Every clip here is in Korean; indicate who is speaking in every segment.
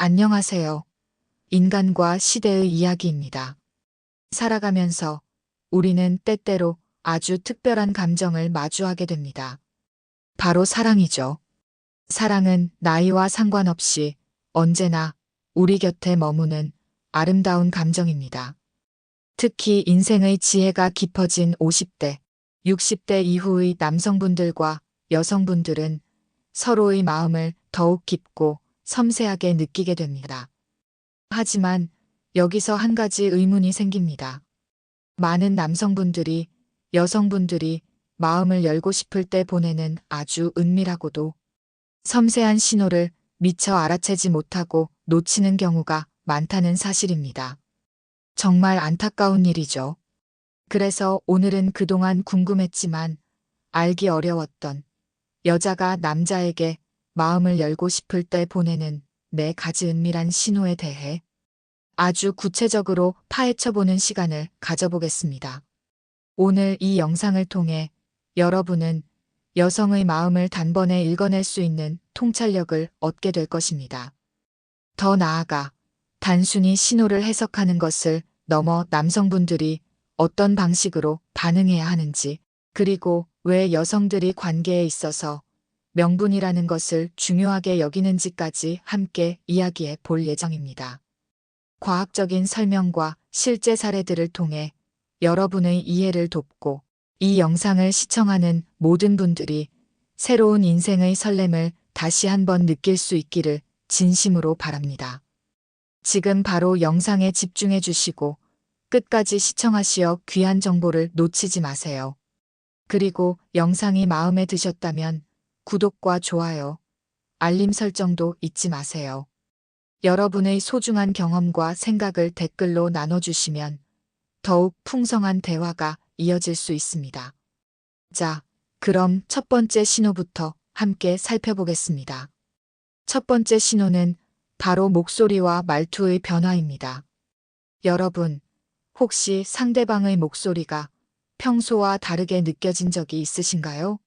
Speaker 1: 안녕하세요. 인간과 시대의 이야기입니다. 살아가면서 우리는 때때로 아주 특별한 감정을 마주하게 됩니다. 바로 사랑이죠. 사랑은 나이와 상관없이 언제나 우리 곁에 머무는 아름다운 감정입니다. 특히 인생의 지혜가 깊어진 50대, 60대 이후의 남성분들과 여성분들은 서로의 마음을 더욱 깊고 섬세하게 느끼게 됩니다. 하지만 여기서 한 가지 의문이 생깁니다. 많은 남성분들이 여성분들이 마음을 열고 싶을 때 보내는 아주 은밀하고도 섬세한 신호를 미처 알아채지 못하고 놓치는 경우가 많다는 사실입니다. 정말 안타까운 일이죠. 그래서 오늘은 그동안 궁금했지만 알기 어려웠던 여자가 남자에게 마음을 열고 싶을 때 보내는 4가지 은밀한 신호에 대해 아주 구체적으로 파헤쳐보는 시간을 가져보겠습니다. 오늘 이 영상을 통해 여러분은 여성의 마음을 단번에 읽어낼 수 있는 통찰력을 얻게 될 것입니다. 더 나아가 단순히 신호를 해석하는 것을 넘어 남성분들이 어떤 방식으로 반응해야 하는지, 그리고 왜 여성들이 관계에 있어서 명분이라는 것을 중요하게 여기는지까지 함께 이야기해 볼 예정입니다. 과학적인 설명과 실제 사례들을 통해 여러분의 이해를 돕고 이 영상을 시청하는 모든 분들이 새로운 인생의 설렘을 다시 한번 느낄 수 있기를 진심으로 바랍니다. 지금 바로 영상에 집중해 주시고 끝까지 시청하시어 귀한 정보를 놓치지 마세요. 그리고 영상이 마음에 드셨다면 구독과 좋아요, 알림 설정도 잊지 마세요. 여러분의 소중한 경험과 생각을 댓글로 나눠주시면 더욱 풍성한 대화가 이어질 수 있습니다. 자, 그럼 첫 번째 신호부터 함께 살펴보겠습니다. 첫 번째 신호는 바로 목소리와 말투의 변화입니다. 여러분, 혹시 상대방의 목소리가 평소와 다르게 느껴진 적이 있으신가요?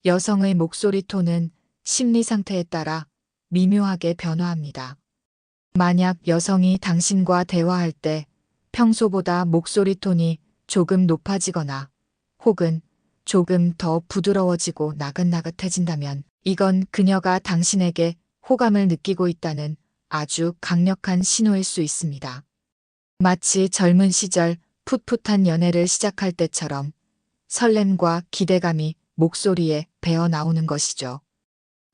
Speaker 1: 여성의 목소리 톤은 심리 상태에 따라 미묘하게 변화합니다. 만약 여성이 당신과 대화할 때 평소보다 목소리 톤이 조금 높아지거나 혹은 조금 더 부드러워지고 나긋나긋해진다면 이건 그녀가 당신에게 호감을 느끼고 있다는 아주 강력한 신호일 수 있습니다. 마치 젊은 시절 풋풋한 연애를 시작할 때처럼 설렘과 기대감이 목소리에 배어 나오는 것이죠.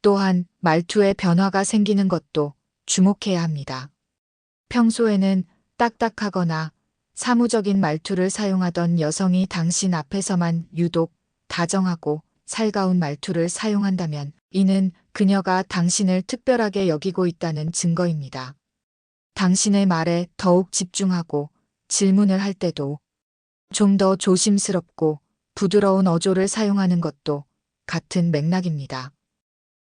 Speaker 1: 또한 말투에 변화가 생기는 것도 주목해야 합니다. 평소에는 딱딱하거나 사무적인 말투를 사용하던 여성이 당신 앞에서만 유독 다정하고 살가운 말투를 사용한다면 이는 그녀가 당신을 특별하게 여기고 있다는 증거입니다. 당신의 말에 더욱 집중하고 질문을 할 때도 좀 더 조심스럽고 부드러운 어조를 사용하는 것도 같은 맥락입니다.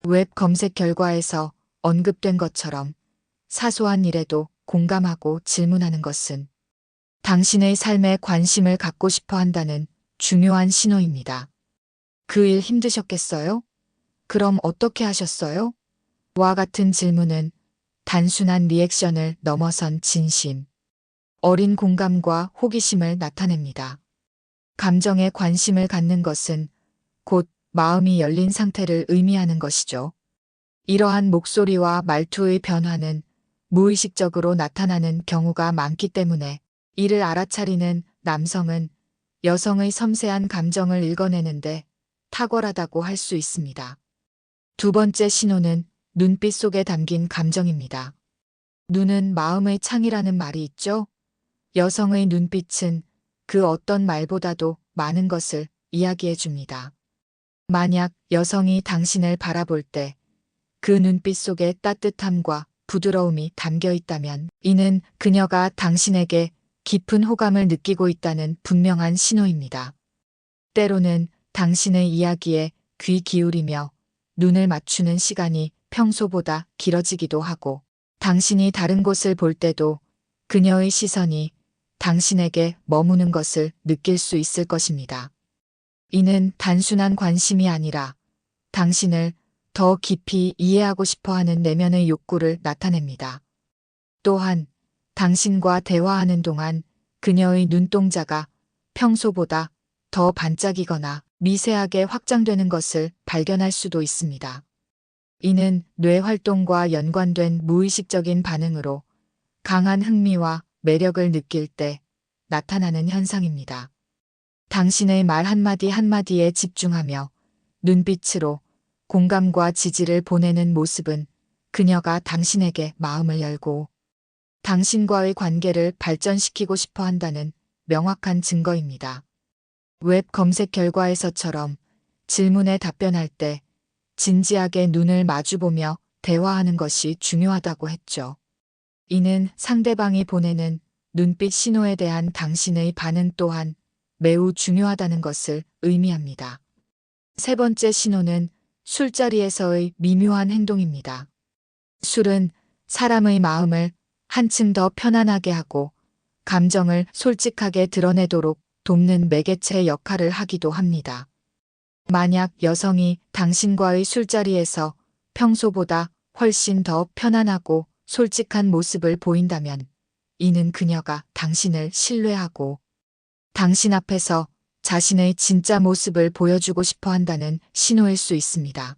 Speaker 1: 웹 검색 결과에서 언급된 것처럼 사소한 일에도 공감하고 질문하는 것은 당신의 삶에 관심을 갖고 싶어 한다는 중요한 신호입니다. 그 일 힘드셨겠어요? 그럼 어떻게 하셨어요? 와 같은 질문은 단순한 리액션을 넘어선 진심, 어린 공감과 호기심을 나타냅니다. 감정에 관심을 갖는 것은 곧 마음이 열린 상태를 의미하는 것이죠. 이러한 목소리와 말투의 변화는 무의식적으로 나타나는 경우가 많기 때문에 이를 알아차리는 남성은 여성의 섬세한 감정을 읽어내는데 탁월하다고 할 수 있습니다. 두 번째 신호는 눈빛 속에 담긴 감정입니다. 눈은 마음의 창이라는 말이 있죠? 여성의 눈빛은 그 어떤 말보다도 많은 것을 이야기해 줍니다. 만약 여성이 당신을 바라볼 때 그 눈빛 속에 따뜻함과 부드러움이 담겨 있다면 이는 그녀가 당신에게 깊은 호감을 느끼고 있다는 분명한 신호입니다. 때로는 당신의 이야기에 귀 기울이며 눈을 맞추는 시간이 평소보다 길어지기도 하고 당신이 다른 곳을 볼 때도 그녀의 시선이 당신에게 머무는 것을 느낄 수 있을 것입니다. 이는 단순한 관심이 아니라 당신을 더 깊이 이해하고 싶어 하는 내면의 욕구를 나타냅니다. 또한 당신과 대화하는 동안 그녀의 눈동자가 평소보다 더 반짝이거나 미세하게 확장되는 것을 발견할 수도 있습니다. 이는 뇌 활동과 연관된 무의식적인 반응으로 강한 흥미와 매력을 느낄 때 나타나는 현상입니다. 당신의 말 한마디 한마디에 집중하며 눈빛으로 공감과 지지를 보내는 모습은 그녀가 당신에게 마음을 열고 당신과의 관계를 발전시키고 싶어 한다는 명확한 증거입니다. 웹 검색 결과에서처럼 질문에 답변할 때 진지하게 눈을 마주보며 대화하는 것이 중요하다고 했죠. 이는 상대방이 보내는 눈빛 신호에 대한 당신의 반응 또한 매우 중요하다는 것을 의미합니다. 세 번째 신호는 술자리에서의 미묘한 행동입니다. 술은 사람의 마음을 한층 더 편안하게 하고 감정을 솔직하게 드러내도록 돕는 매개체 역할을 하기도 합니다. 만약 여성이 당신과의 술자리에서 평소보다 훨씬 더 편안하고 솔직한 모습을 보인다면 이는 그녀가 당신을 신뢰하고 당신 앞에서 자신의 진짜 모습을 보여주고 싶어 한다는 신호일 수 있습니다.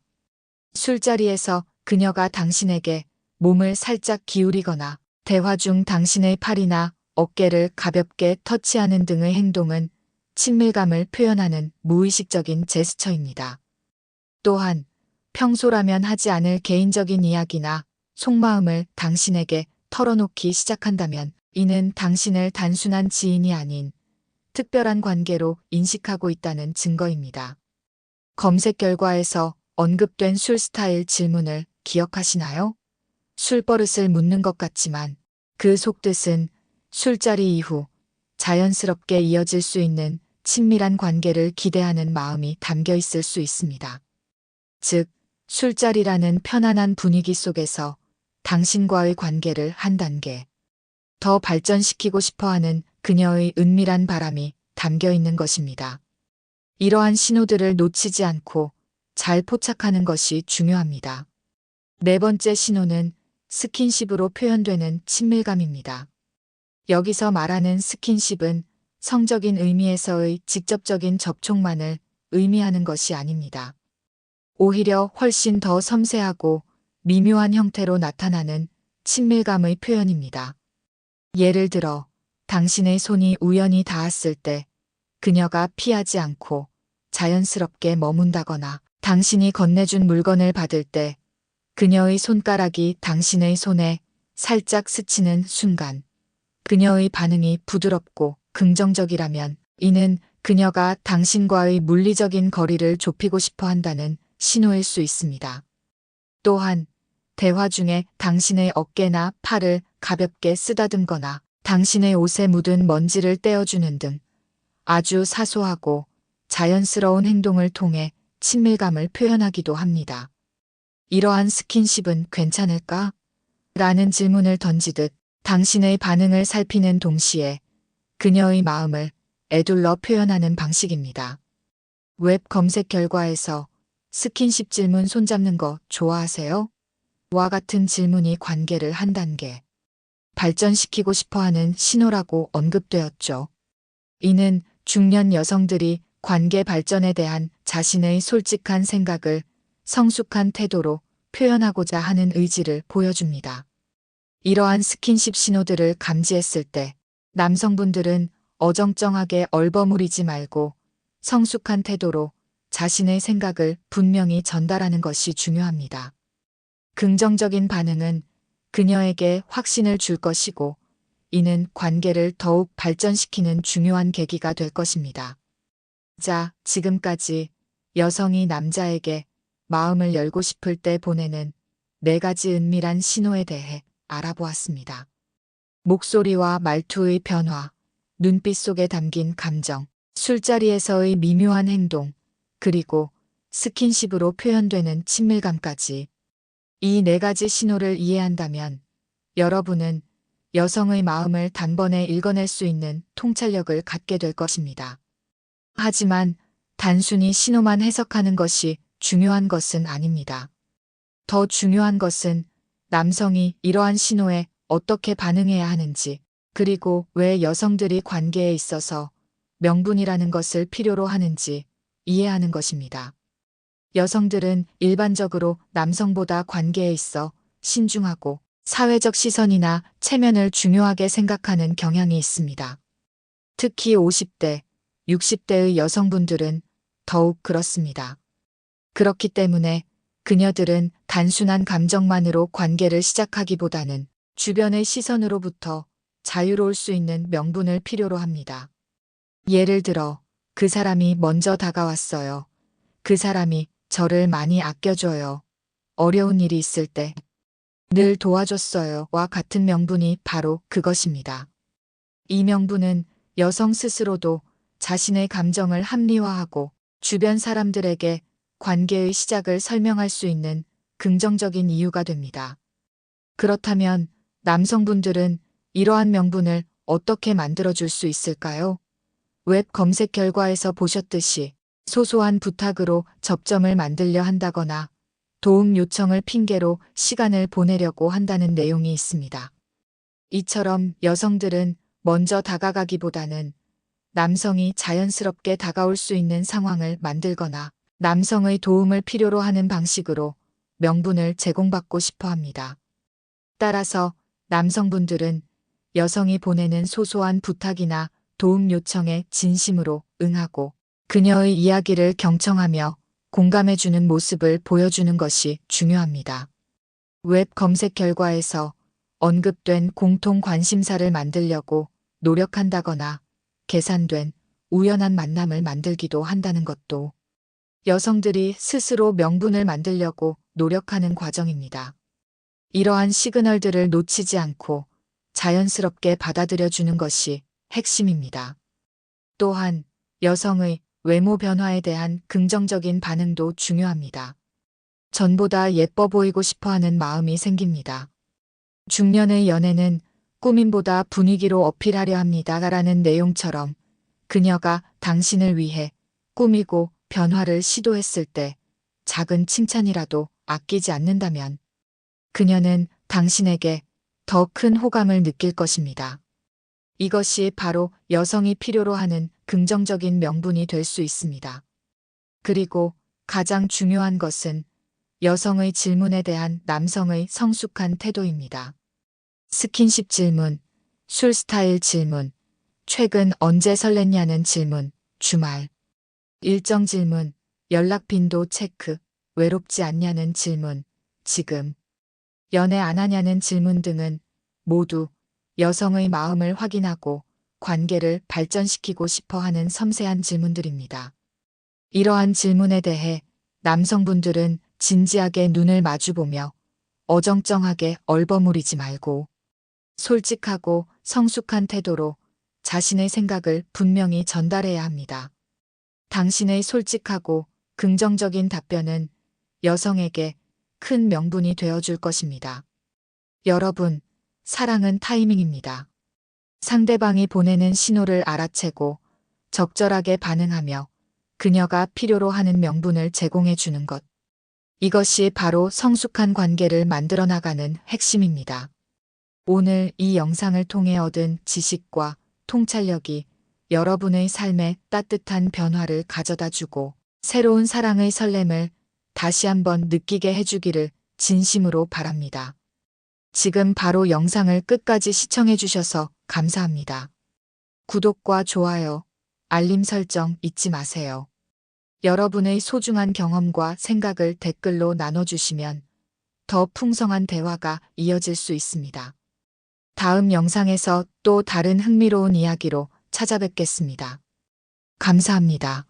Speaker 1: 술자리에서 그녀가 당신에게 몸을 살짝 기울이거나 대화 중 당신의 팔이나 어깨를 가볍게 터치하는 등의 행동은 친밀감을 표현하는 무의식적인 제스처입니다. 또한 평소라면 하지 않을 개인적인 이야기나 속마음을 당신에게 털어놓기 시작한다면 이는 당신을 단순한 지인이 아닌 특별한 관계로 인식하고 있다는 증거입니다. 검색 결과에서 언급된 술 스타일 질문을 기억하시나요? 술버릇을 묻는 것 같지만 그 속뜻은 술자리 이후 자연스럽게 이어질 수 있는 친밀한 관계를 기대하는 마음이 담겨 있을 수 있습니다. 즉, 술자리라는 편안한 분위기 속에서 당신과의 관계를 한 단계 더 발전시키고 싶어하는 그녀의 은밀한 바람이 담겨 있는 것입니다. 이러한 신호들을 놓치지 않고 잘 포착하는 것이 중요합니다. 네 번째 신호는 스킨십으로 표현되는 친밀감입니다. 여기서 말하는 스킨십은 성적인 의미에서의 직접적인 접촉만을 의미하는 것이 아닙니다. 오히려 훨씬 더 섬세하고 미묘한 형태로 나타나는 친밀감의 표현입니다. 예를 들어 당신의 손이 우연히 닿았을 때 그녀가 피하지 않고 자연스럽게 머문다거나 당신이 건네준 물건을 받을 때 그녀의 손가락이 당신의 손에 살짝 스치는 순간 그녀의 반응이 부드럽고 긍정적이라면 이는 그녀가 당신과의 물리적인 거리를 좁히고 싶어 한다는 신호일 수 있습니다. 또한 대화 중에 당신의 어깨나 팔을 가볍게 쓰다듬거나 당신의 옷에 묻은 먼지를 떼어주는 등 아주 사소하고 자연스러운 행동을 통해 친밀감을 표현하기도 합니다. 이러한 스킨십은 괜찮을까? 라는 질문을 던지듯 당신의 반응을 살피는 동시에 그녀의 마음을 에둘러 표현하는 방식입니다. 웹 검색 결과에서 스킨십 질문 손잡는 거 좋아하세요? 와 같은 질문이 관계를 한 단계 발전시키고 싶어하는 신호라고 언급되었죠. 이는 중년 여성들이 관계 발전에 대한 자신의 솔직한 생각을 성숙한 태도로 표현하고자 하는 의지를 보여줍니다. 이러한 스킨십 신호들을 감지했을 때 남성분들은 어정쩡하게 얼버무리지 말고 성숙한 태도로 자신의 생각을 분명히 전달하는 것이 중요합니다. 긍정적인 반응은 그녀에게 확신을 줄 것이고 이는 관계를 더욱 발전시키는 중요한 계기가 될 것입니다. 자, 지금까지 여성이 남자에게 마음을 열고 싶을 때 보내는 4가지 은밀한 신호에 대해 알아보았습니다. 목소리와 말투의 변화, 눈빛 속에 담긴 감정, 술자리에서의 미묘한 행동, 그리고 스킨십으로 표현되는 친밀감까지 이 4가지 신호를 이해한다면 여러분은 여성의 마음을 단번에 읽어낼 수 있는 통찰력을 갖게 될 것입니다. 하지만 단순히 신호만 해석하는 것이 중요한 것은 아닙니다. 더 중요한 것은 남성이 이러한 신호에 어떻게 반응해야 하는지, 그리고 왜 여성들이 관계에 있어서 명분이라는 것을 필요로 하는지 이해하는 것입니다. 여성들은 일반적으로 남성보다 관계에 있어 신중하고 사회적 시선이나 체면을 중요하게 생각하는 경향이 있습니다. 특히 50대, 60대의 여성분들은 더욱 그렇습니다. 그렇기 때문에 그녀들은 단순한 감정만으로 관계를 시작하기보다는 주변의 시선으로부터 자유로울 수 있는 명분을 필요로 합니다. 예를 들어, 그 사람이 먼저 다가왔어요. 그 사람이 저를 많이 아껴줘요. 어려운 일이 있을 때 늘 도와줬어요. 와 같은 명분이 바로 그것입니다. 이 명분은 여성 스스로도 자신의 감정을 합리화하고 주변 사람들에게 관계의 시작을 설명할 수 있는 긍정적인 이유가 됩니다. 그렇다면 남성분들은 이러한 명분을 어떻게 만들어줄 수 있을까요? 웹 검색 결과에서 보셨듯이 소소한 부탁으로 접점을 만들려 한다거나 도움 요청을 핑계로 시간을 보내려고 한다는 내용이 있습니다. 이처럼 여성들은 먼저 다가가기보다는 남성이 자연스럽게 다가올 수 있는 상황을 만들거나 남성의 도움을 필요로 하는 방식으로 명분을 제공받고 싶어 합니다. 따라서 남성분들은 여성이 보내는 소소한 부탁이나 도움 요청에 진심으로 응하고 그녀의 이야기를 경청하며 공감해주는 모습을 보여주는 것이 중요합니다. 웹 검색 결과에서 언급된 공통 관심사를 만들려고 노력한다거나 계산된 우연한 만남을 만들기도 한다는 것도 여성들이 스스로 명분을 만들려고 노력하는 과정입니다. 이러한 시그널들을 놓치지 않고 자연스럽게 받아들여주는 것이 핵심입니다. 또한 여성의 외모 변화에 대한 긍정적인 반응도 중요합니다. 전보다 예뻐 보이고 싶어 하는 마음이 생깁니다. 중년의 연애는 꾸밈보다 분위기로 어필하려 합니다라는 내용처럼 그녀가 당신을 위해 꾸미고 변화를 시도했을 때 작은 칭찬이라도 아끼지 않는다면 그녀는 당신에게 더 큰 호감을 느낄 것입니다. 이것이 바로 여성이 필요로 하는 긍정적인 명분이 될 수 있습니다. 그리고 가장 중요한 것은 여성의 질문에 대한 남성의 성숙한 태도입니다. 스킨십 질문, 술 스타일 질문, 최근 언제 설렜냐는 질문, 주말, 일정 질문, 연락 빈도 체크, 외롭지 않냐는 질문, 지금, 연애 안 하냐는 질문 등은 모두 여성의 마음을 확인하고 관계를 발전시키고 싶어 하는 섬세한 질문들입니다. 이러한 질문에 대해 남성분들은 진지하게 눈을 마주보며 어정쩡하게 얼버무리지 말고 솔직하고 성숙한 태도로 자신의 생각을 분명히 전달해야 합니다. 당신의 솔직하고 긍정적인 답변은 여성에게 큰 명분이 되어줄 것입니다. 여러분, 사랑은 타이밍입니다. 상대방이 보내는 신호를 알아채고 적절하게 반응하며 그녀가 필요로 하는 명분을 제공해 주는 것. 이것이 바로 성숙한 관계를 만들어 나가는 핵심입니다. 오늘 이 영상을 통해 얻은 지식과 통찰력이 여러분의 삶에 따뜻한 변화를 가져다 주고 새로운 사랑의 설렘을 다시 한번 느끼게 해주기를 진심으로 바랍니다. 지금 바로 영상을 끝까지 시청해 주셔서 감사합니다. 구독과 좋아요, 알림 설정 잊지 마세요. 여러분의 소중한 경험과 생각을 댓글로 나눠주시면 더 풍성한 대화가 이어질 수 있습니다. 다음 영상에서 또 다른 흥미로운 이야기로 찾아뵙겠습니다. 감사합니다.